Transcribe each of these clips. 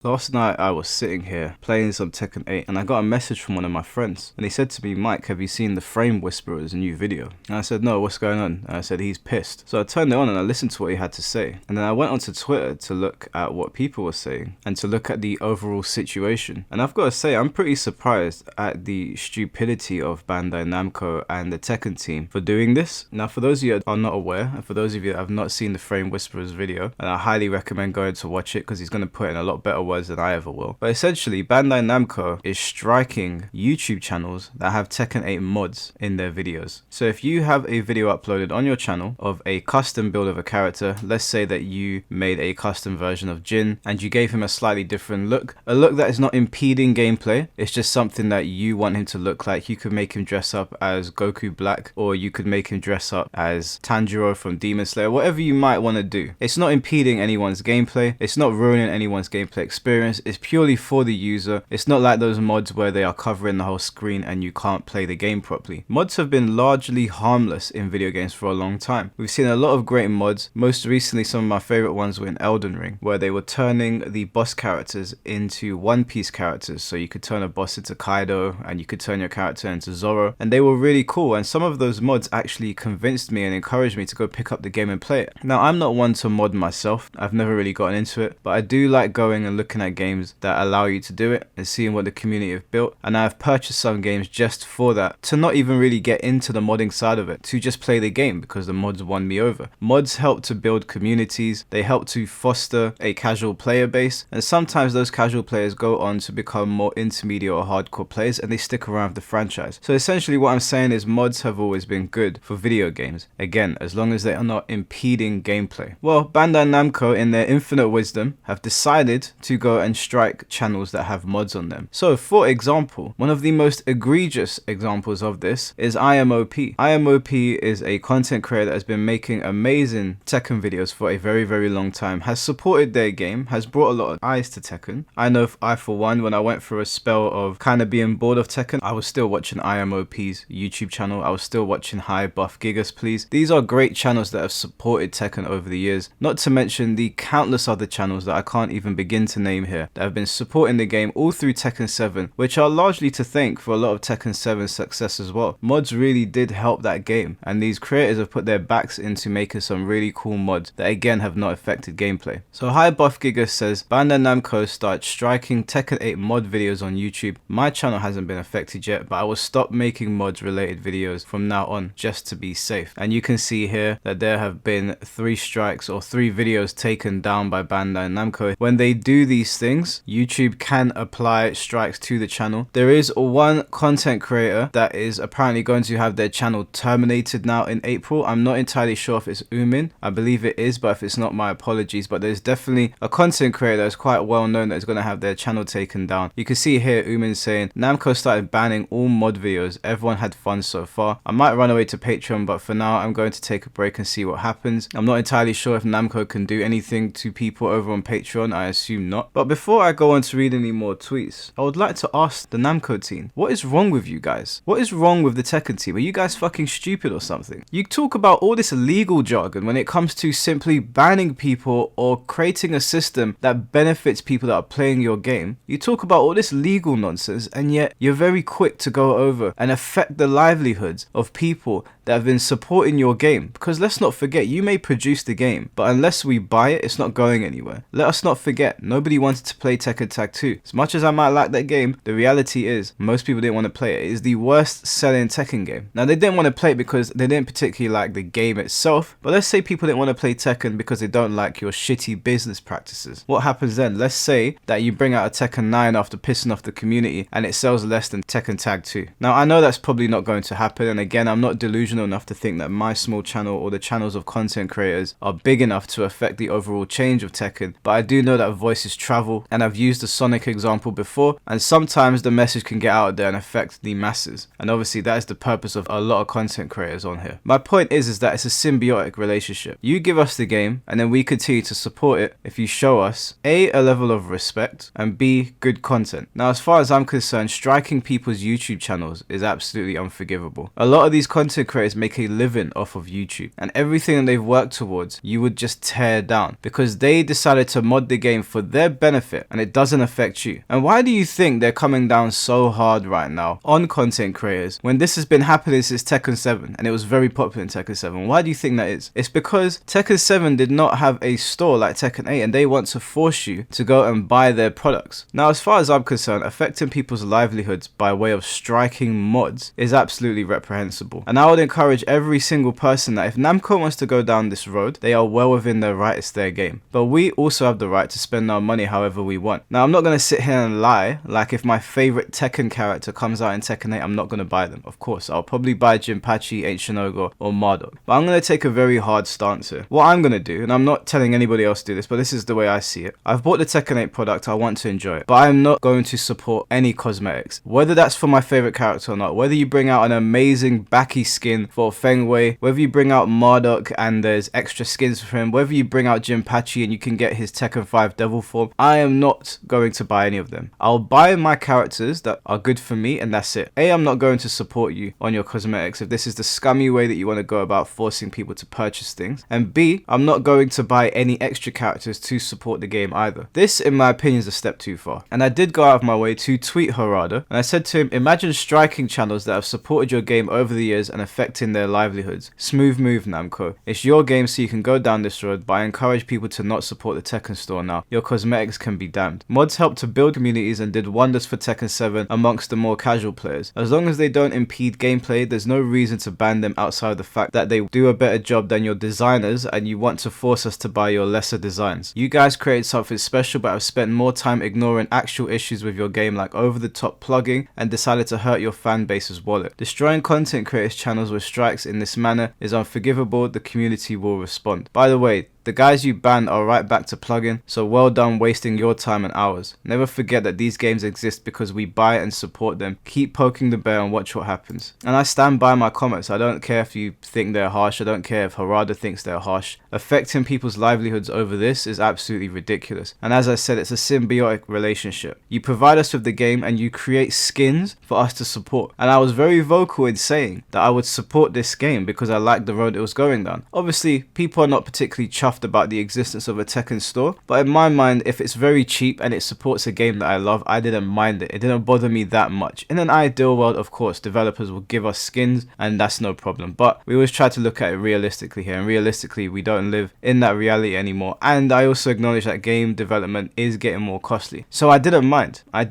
Last night I was sitting here playing some Tekken 8 and I got a message from one of my friends and he said to me, "Mike, have you seen the Frame Whisperer's new video?" And I said, "No, what's going on?" And I said, "He's pissed." So I turned it on and I listened to what he had to say. And then I went onto Twitter to look at what people were saying and to look at the overall situation. And I've got to say, I'm pretty surprised at the stupidity of Bandai Namco and the Tekken team for doing this. Now, for those of you that are not aware, and for those of you that have not seen the Frame Whisperer's video, and I highly recommend going to watch it because he's going to put in a lot better words than I ever will. But essentially, Bandai Namco is striking YouTube channels that have Tekken 8 mods in their videos. So if you have a video uploaded on your channel of a custom build of a character, let's say that you made a custom version of Jin and you gave him a slightly different look, a look that is not impeding gameplay, it's just something that you want him to look like. You could make him dress up as Goku Black, or you could make him dress up as Tanjiro from Demon Slayer, whatever you might want to do. It's not impeding anyone's gameplay, it's not ruining anyone's gameplay experience. It's purely for the user. It's not like those mods where they are covering the whole screen and you can't play the game properly. Mods have been largely harmless in video games for a long time. We've seen a lot of great mods. Most recently, some of my favorite ones were in Elden Ring, where they were turning the boss characters into One Piece characters. So you could turn a boss into Kaido and you could turn your character into Zoro, and they were really cool. And some of those mods actually convinced me and encouraged me to go pick up the game and play it. Now, I'm not one to mod myself. I've never really gotten into it, but I do like going and looking at games that allow you to do it and seeing what the community have built. And I've purchased some games just for that, to not even really get into the modding side of it, to just play the game because the mods won me over. Mods help to build communities, they help to foster a casual player base, and sometimes those casual players go on to become more intermediate or hardcore players and they stick around with the franchise. So essentially what I'm saying is mods have always been good for video games, again, as long as they are not impeding gameplay. Well, Bandai Namco, in their infinite wisdom, have decided to go and strike channels that have mods on them. So for example, one of the most egregious examples of this is IMOP. IMOP is a content creator that has been making amazing Tekken videos for a very long time, has supported their game, has brought a lot of eyes to Tekken. I know I, for one, when I went through a spell of kind of being bored of Tekken, I was still watching IMOP's YouTube channel. I was still watching Hi Buff Gigas Please. These are great channels that have supported Tekken over the years, not to mention the countless other channels that I can't even begin to name here that have been supporting the game all through Tekken 7, which are largely to thank for a lot of Tekken 7's success as well. Mods really did help that game, and these creators have put their backs into making some really cool mods that again have not affected gameplay. So High Buff Giga says, Bandai Namco starts striking Tekken 8 mod videos on YouTube. My channel hasn't been affected yet, but I will stop making mods related videos from now on just to be safe. And you can see here that there have been 3 strikes or 3 videos taken down by Bandai Namco. When they do these things, YouTube can apply strikes to the channel. There is one content creator that is apparently going to have their channel terminated now in April. I'm not entirely sure if it's Umin. I believe it is, but if it's not, my apologies. But there's definitely a content creator that's quite well known that is going to have their channel taken down. You can see here Umin saying, Namco started banning all mod videos. Everyone had fun so far. I might run away to Patreon, but for now I'm going to take a break and see what happens. I'm not entirely sure if Namco can do anything to people over on Patreon. I assume not. But before I go on to read any more tweets, I would like to ask the Namco team, what is wrong with you guys? What is wrong with the Tekken team? Are you guys fucking stupid or something? You talk about all this legal jargon when it comes to simply banning people or creating a system that benefits people that are playing your game. You talk about all this legal nonsense, and yet you're very quick to go over and affect the livelihoods of people that have been supporting your game. Because let's not forget, you may produce the game, but unless we buy it, it's not going anywhere. Let us not forget, nobody wanted to play Tekken Tag 2. As much as I might like that game, the reality is most people didn't want to play it. It is the worst selling Tekken game. Now, they didn't want to play it because they didn't particularly like the game itself, but let's say people didn't want to play Tekken because they don't like your shitty business practices. What happens then? Let's say that you bring out a Tekken 9 after pissing off the community and it sells less than Tekken Tag 2. Now, I know that's probably not going to happen, and again, I'm not delusional enough to think that my small channel or the channels of content creators are big enough to affect the overall change of Tekken, but I do know that voices travel, and I've used the Sonic example before, and sometimes the message can get out there and affect the masses, and obviously that is the purpose of a lot of content creators on here. My point is that it's a symbiotic relationship. You give us the game, and then we continue to support it if you show us A, a level of respect, and B, good content. Now, as far as I'm concerned, striking people's YouTube channels is absolutely unforgivable. A lot of these content creators make a living off of YouTube, and everything that they've worked towards you would just tear down because they decided to mod the game for their benefit and it doesn't affect you. And why do you think they're coming down so hard right now on content creators when this has been happening since Tekken 7 and it was very popular in Tekken 7? Why do you think that is? It's because Tekken 7 did not have a store like Tekken 8 and they want to force you to go and buy their products. Now, as far as I'm concerned, affecting people's livelihoods by way of striking mods is absolutely reprehensible. And I would encourage every single person that if Namco wants to go down this road, they are well within their right, it's their game. But we also have the right to spend our money however we want. Now, I'm not going to sit here and lie, like if my favorite Tekken character comes out in Tekken 8, I'm not going to buy them. Of course, I'll probably buy Jinpachi, Ancient Ogre, or Marduk. But I'm going to take a very hard stance here. What I'm going to do, and I'm not telling anybody else to do this, but this is the way I see it. I've bought the Tekken 8 product, I want to enjoy it, but I'm not going to support any cosmetics. Whether that's for my favorite character or not, whether you bring out an amazing Baki skin for Feng Wei, whether you bring out Marduk and there's extra skins for him, whether you bring out Jinpachi and you can get his Tekken 5 devil form, I am not going to buy any of them. I'll buy my characters that are good for me and that's it. A, I'm not going to support you on your cosmetics if this is the scummy way that you want to go about forcing people to purchase things. And B, I'm not going to buy any extra characters to support the game either. This, in my opinion, is a step too far. And I did go out of my way to tweet Harada, and I said to him, imagine striking channels that have supported your game over the years and affecting their livelihoods. Smooth move, Namco. It's your game, so you can go down this road, but I encourage people to not support the Tekken store now. Your cosmetics can be damned. Mods helped to build communities and did wonders for Tekken 7 amongst the more casual players. As long as they don't impede gameplay, there's no reason to ban them outside of the fact that they do a better job than your designers and you want to force us to buy your lesser designs. You guys created something special, but have spent more time ignoring actual issues with your game like over-the-top plugging and decided to hurt your fan base's wallet. Destroying content creators' channels with strikes in this manner is unforgivable. The community will respond. By the way, the guys you banned are right back to plugging, so well done wasting your time and hours. Never forget that these games exist because we buy and support them. Keep poking the bear and watch what happens. And I stand by my comments. I don't care if you think they're harsh. I don't care if Harada thinks they're harsh. Affecting people's livelihoods over this is absolutely ridiculous. And as I said, it's a symbiotic relationship. You provide us with the game and you create skins for us to support. And I was very vocal in saying that I would support this game because I liked the road it was going down. Obviously, people are not particularly chuffed about the existence of a Tekken store, but in my mind, if it's very cheap and it supports a game that I love, I didn't mind it. It didn't bother me that much. In an ideal world, of course, developers will give us skins and that's no problem, but we always try to look at it realistically here, and realistically we don't live in that reality anymore. And I also acknowledge that game development is getting more costly, so I didn't mind. I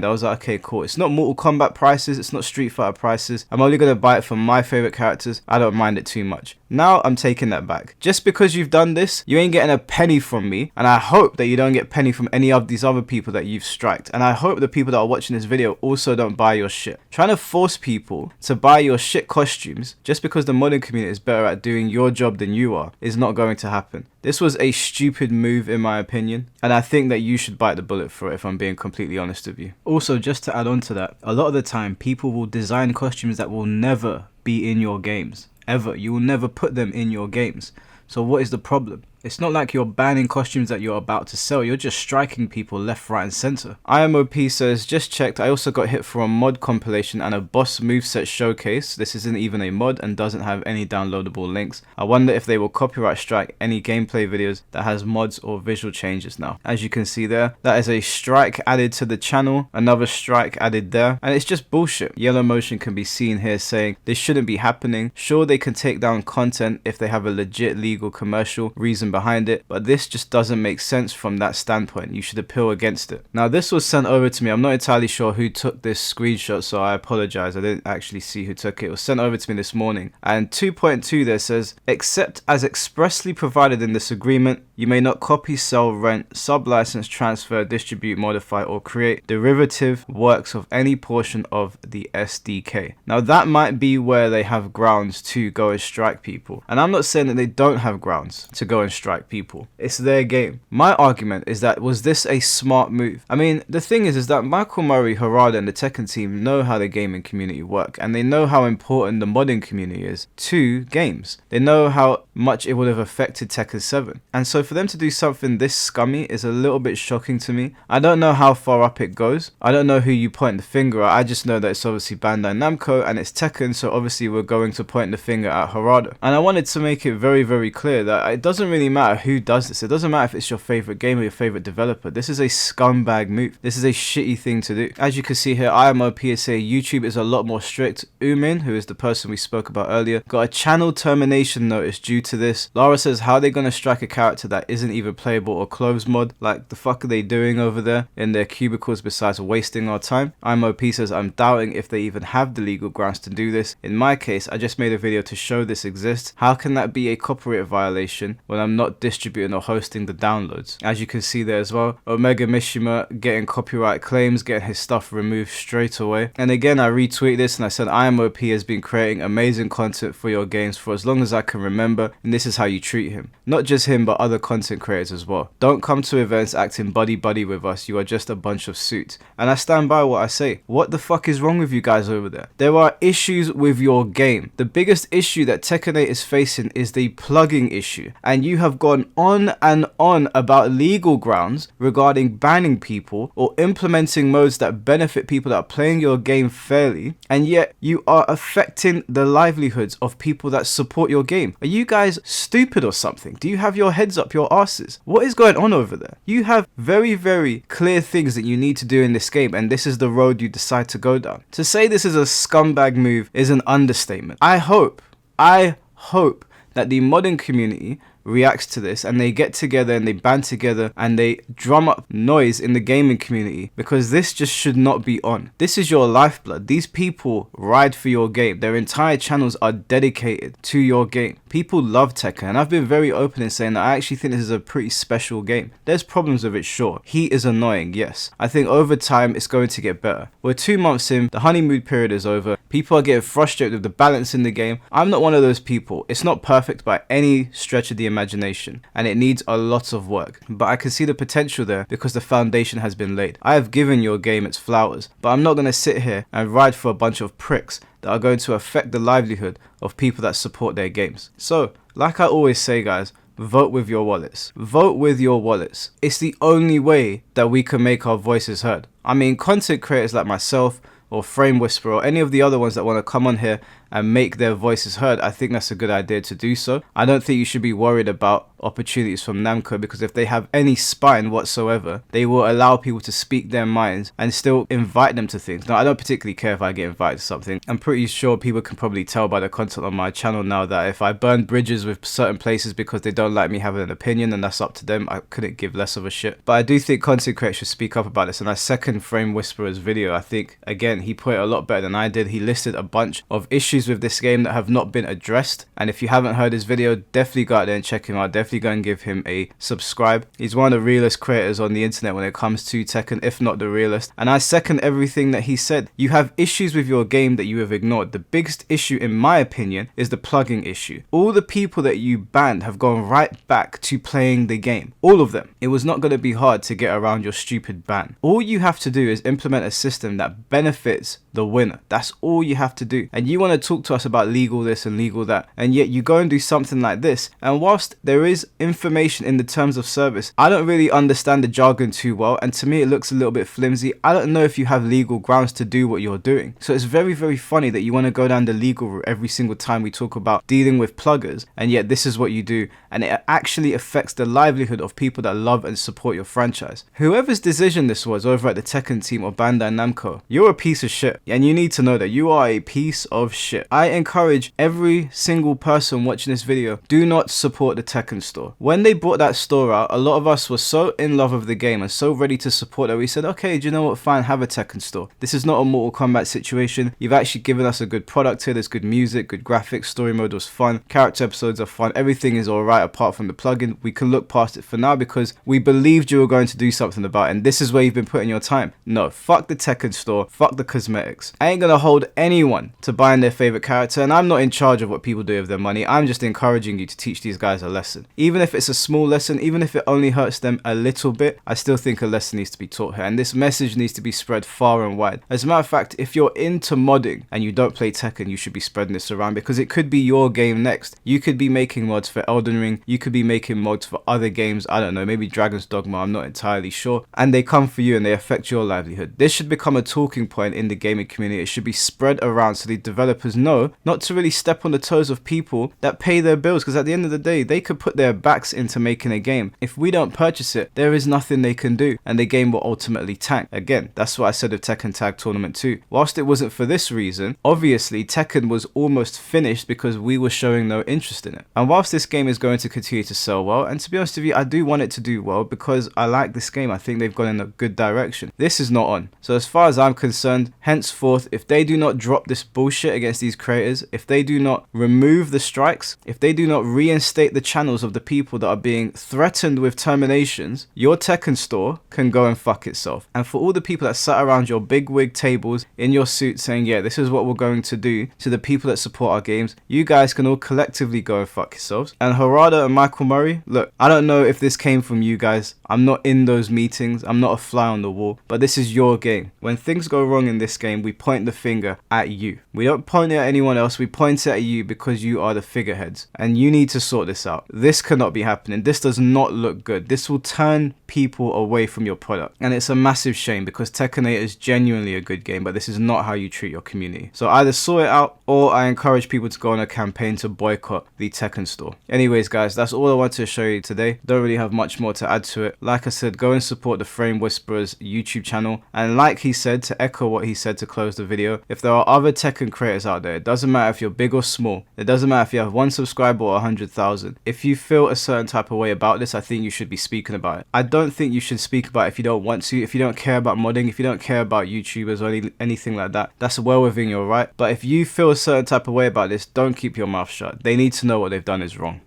was like, okay, cool, it's not Mortal Kombat prices, it's not Street Fighter prices, I'm only going to buy it for my favorite characters. I don't mind it too much. Now I'm taking that back. Just because you've done this, you ain't getting a penny from me, and I hope that you don't get a penny from any of these other people that you've striked, and I hope the people that are watching this video also don't buy your shit. Trying to force people to buy your shit costumes just because the modding community is better at doing your job than you are is not going to happen. This was a stupid move in my opinion, and I think that you should bite the bullet for it if I'm being completely honest with you. Also, just to add on to that, a lot of the time people will design costumes that will never be in your games. Ever. You will never put them in your games. So what is the problem? It's not like you're banning costumes that you're about to sell, you're just striking people left, right and center. IMOP says, just checked, I also got hit for a mod compilation and a boss moveset showcase. This isn't even a mod and doesn't have any downloadable links. I wonder if they will copyright strike any gameplay videos that has mods or visual changes now. As you can see there, that is a strike added to the channel, another strike added there, and it's just bullshit. Yellow Motion can be seen here saying, this shouldn't be happening. Sure, they can take down content if they have a legit legal commercial reason behind it, but this just doesn't make sense from that standpoint. You should appeal against it. Now this was sent over to me. I'm not entirely sure who took this screenshot, so I apologize. I didn't actually see who took it. It was sent over to me this morning, and 2.2 there says, except as expressly provided in this agreement, you may not copy, sell, rent, sub-license, transfer, distribute, modify, or create derivative works of any portion of the SDK. Now that might be where they have grounds to go and strike people, and I'm not saying that they don't have grounds to go and strike people. It's their game. My argument is that, was this a smart move? I mean, the thing is that Michael Murray, Harada and the Tekken team know how the gaming community work, and they know how important the modding community is to games. They know how much it would have affected Tekken 7, and so for them to do something this scummy is a little bit shocking to me. I don't know how far up it goes. I don't know who you point the finger at. I just know that it's obviously Bandai Namco and it's Tekken, so obviously we're going to point the finger at Harada. And I wanted to make it very, very clear that it doesn't really really matter who does this. It doesn't matter if it's your favorite game or your favorite developer. This is a scumbag move. This is a shitty thing to do. As you can see here, IMOPSA YouTube is a lot more strict. Umin, who is the person we spoke about earlier, got a channel termination notice due to this. Lara says, how are they going to strike a character that isn't even playable or clothes mod? Like, the fuck are they doing over there in their cubicles besides wasting our time? IMOP says, I'm doubting if they even have the legal grounds to do this. In my case, I just made a video to show this exists. How can that be a copyright violation when I'm not distributing or hosting the downloads? As you can see there as well, Omega Mishima getting copyright claims, getting his stuff removed straight away. And again, I retweeted this and I said, IMOP has been creating amazing content for your games for as long as I can remember, and this is how you treat him. Not just him, but other content creators as well. Don't come to events acting buddy-buddy with us. You are just a bunch of suits. And I stand by what I say. What the fuck is wrong with you guys over there? There are issues with your game. The biggest issue that Tekken 8 is facing is the plugging issue. And you have gone on and on about legal grounds regarding banning people or implementing modes that benefit people that are playing your game fairly, and yet you are affecting the livelihoods of people that support your game. Are you guys stupid or something? Do you have your heads up your asses? What is going on over there? You have very, very clear things that you need to do in this game, and this is the road you decide to go down. To say this is a scumbag move is an understatement. I hope that the modding community reacts to this and they get together and they band together and they drum up noise in the gaming community, because this just should not be on. This is your lifeblood. These people ride for your game. Their entire channels are dedicated to your game. People love Tekken, and I've been very open in saying that I actually think this is a pretty special game. There's problems with it, sure. Heat is annoying, yes. I think over time it's going to get better. We're 2 months in, the honeymoon period is over. People are getting frustrated with the balance in the game. I'm not one of those people. It's not perfect by any stretch of the imagination, and it needs a lot of work, but I can see the potential there because the foundation has been laid. I have given your game its flowers, but I'm not going to sit here and ride for a bunch of pricks that are going to affect the livelihood of people that support their games. So, like I always say, guys, vote with your wallets. Vote with your wallets. It's the only way that we can make our voices heard. I mean, content creators like myself or Frame Whisperer or any of the other ones that want to come on here and make their voices heard, I think that's a good idea to do so. I don't think you should be worried about opportunities from Namco, because if they have any spine whatsoever, they will allow people to speak their minds and still invite them to things. Now, I don't particularly care if I get invited to something. I'm pretty sure people can probably tell by the content on my channel now that if I burn bridges with certain places because they don't like me having an opinion, then that's up to them. I couldn't give less of a shit. But I do think content creators should speak up about this, and I second Frame Whisperer's video. I think, again, he put it a lot better than I did. He listed a bunch of issues with this game that have not been addressed, and if you haven't heard his video, definitely go out there and check him out. Definitely go and give him a subscribe. He's one of the realest creators on the internet when it comes to Tekken, if not the realest, and I second everything that he said. You have issues with your game that you have ignored. The biggest issue, in my opinion, is the plugging issue. All the people that you banned have gone right back to playing the game. All of them. It was not going to be hard to get around your stupid ban. All you have to do is implement a system that benefits the winner. That's all you have to do. And you want to talk to us about legal this and legal that, and yet you go and do something like this. And whilst there is information in the terms of service, I don't really understand the jargon too well, and to me it looks a little bit flimsy. I don't know if you have legal grounds to do what you're doing. So it's very, very funny that you want to go down the legal route every single time we talk about dealing with pluggers, and yet this is what you do, and it actually affects the livelihood of people that love and support your franchise. Whoever's decision this was over at the Tekken team or Bandai Namco, you're a piece of shit, and you need to know that you are a piece of shit. I encourage every single person watching this video, do not support the Tekken store. When they brought that store out, a lot of us were so in love with the game and so ready to support that we said, okay, do you know what, fine, have a Tekken store. This is not a Mortal Kombat situation. You've actually given us a good product here. There's good music, good graphics, story mode was fun, character episodes are fun, everything is alright apart from the plugin. We can look past it for now because we believed you were going to do something about it, and this is where you've been putting your time. No, fuck the Tekken store, fuck the cosmetics. I ain't gonna hold anyone to buying their favorite character, and I'm not in charge of what people do with their money. I'm just encouraging you to teach these guys a lesson. Even if it's a small lesson, even if it only hurts them a little bit, I still think a lesson needs to be taught here, and this message needs to be spread far and wide. As a matter of fact, if you're into modding and you don't play Tekken, you should be spreading this around, because it could be your game next. You could be making mods for Elden Ring, you could be making mods for other games, I don't know, maybe Dragon's Dogma, I'm not entirely sure, and they come for you and they affect your livelihood. This should become a talking point in the gaming community. It should be spread around so the developers YouTubers know not to really step on the toes of people that pay their bills, because at the end of the day, they could put their backs into making a game. If we don't purchase it, there is nothing they can do, and the game will ultimately tank. Again, that's what I said of Tekken Tag Tournament 2. Whilst it wasn't for this reason, obviously Tekken was almost finished because we were showing no interest in it. And whilst this game is going to continue to sell well, and to be honest with you, I do want it to do well because I like this game. I think they've gone in a good direction. This is not on. So as far as I'm concerned, henceforth, if they do not drop this bullshit against these creators, if they do not remove the strikes, if they do not reinstate the channels of the people that are being threatened with terminations, your Tekken store can go and fuck itself. And for all the people that sat around your big wig tables in your suit saying, yeah, this is what we're going to do to the people that support our games, you guys can all collectively go and fuck yourselves. And Harada and Michael Murray, look, I don't know if this came from you guys. I'm not in those meetings. I'm not a fly on the wall, but this is your game. When things go wrong in this game, we point the finger at you. We don't point it at anyone else. We point it at you because you are the figureheads, and you need to sort this out. This cannot be happening. This does not look good. This will turn people away from your product, and it's a massive shame because Tekken 8 is genuinely a good game, but this is not how you treat your community. So either sort it out, or I encourage people to go on a campaign to boycott the Tekken store. Anyways guys, that's all I wanted to show you today. Don't really have much more to add to it. Like I said, go and support the Frame Whisperer's YouTube channel, and like he said, to echo what he said to close the video, if there are other Tekken creators out there, it doesn't matter if you're big or small, it doesn't matter if you have 1 subscriber or 100,000, if you feel a certain type of way about this, I think you should be speaking about it. I don't think you should speak about it if you don't want to, if you don't care about modding, if you don't care about YouTubers or anything like that. That's well within your right, but if you feel a certain type of way about this, don't keep your mouth shut. They need to know what they've done is wrong.